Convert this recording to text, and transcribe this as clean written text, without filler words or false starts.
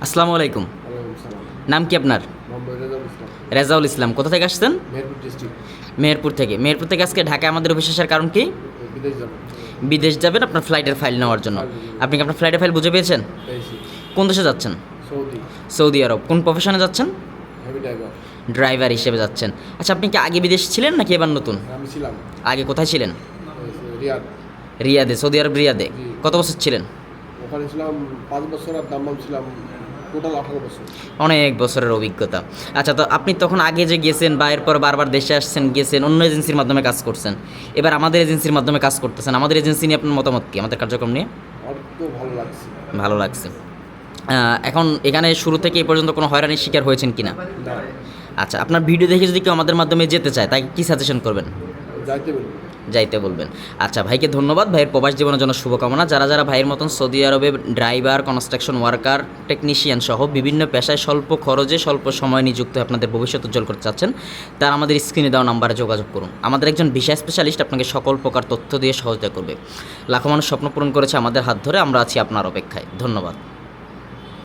আসসালামু আলাইকুম। ওয়ালাইকুম সালাম। নাম কি আপনার? মোহাম্মদ রেজাউল ইসলাম। রেজাউল ইসলাম। কোথা থেকে আসছেন? মেহেরপুর ডিস্ট্রিক্ট। মেহেরপুর থেকে আজকে ঢাকায় আমাদের অফিস আসার কারণ কি? বিদেশ যাবো। বিদেশ যাবেন আপনার ফ্লাইটের ফাইল নেওয়ার জন্য। আপনি কি আপনার ফ্লাইটের ফাইল বুঝে পেয়েছেন? পেয়েছি। কোন দেশে যাচ্ছেন? সৌদি। সৌদি আরব। কোন প্রফেশনে যাচ্ছেন? Heavy driver. ড্রাইভার হিসেবে যাচ্ছেন। আচ্ছা, আপনি কি আগে বিদেশ ছিলেন নাকি এবার নতুন? আমি ছিলাম আগে কোথায় ছিলেন? রিয়াদ। রিয়াদে, সৌদি আরব রিয়াদে। জি। কত বছর ছিলেন? ওখানে ছিলাম 5 বছর আর দাম্মাম ছিলাম টোটাল 18 বছর। অনেক বছরের অভিজ্ঞতা। আচ্ছা, তো আপনি তখন আগে যে গিয়েছেন বা এরপর বারবার দেশে আসছেন, গিয়েছেন, অন্য এজেন্সির মাধ্যমে কাজ করছেন, এবার আমাদের এজেন্সির মাধ্যমে কাজ করতেছেন। আমাদের এজেন্সি নিয়ে আপনার মতামত কি, আমাদের কার্যক্রম নিয়ে? আমার তো ভালো লাগছে। ভালো লাগছে। এখন এখানে শুরু থেকে এই পর্যন্ত কোনো হয়রানির শিকার হয়েছেন কি না? না, আচ্ছা, আপনার ভিডিও দেখে যদি কেউ আমাদের মাধ্যমে যেতে চায় তাকে কী সাজেশন করবেন? যাইতে বলবো। যাইতে বলবেন। আচ্ছা, ভাইকে ধন্যবাদ। ভাইয়ের প্রবাস জীবনের জন্য শুভকামনা। যারা যারা ভাইয়ের মতন সৌদি আরবে ড্রাইভার, কনস্ট্রাকশন ওয়ার্কার, টেকনিশিয়ান সহ বিভিন্ন পেশায় স্বল্প খরচে স্বল্প সময় নিযুক্ত হয়ে আপনাদের ভবিষ্যৎ উজ্জ্বল করতে চাচ্ছেন, তারা আমাদের স্ক্রিনে দেওয়া নাম্বারে যোগাযোগ করুন। আমাদের একজন ভিসা স্পেশালিস্ট আপনাকে সকল প্রকার তথ্য দিয়ে সহযোগিতা করবে। লাখো মানুষ স্বপ্ন পূরণ করেছে আমাদের হাত ধরে। আমরা আছি আপনার অপেক্ষায়। ধন্যবাদ।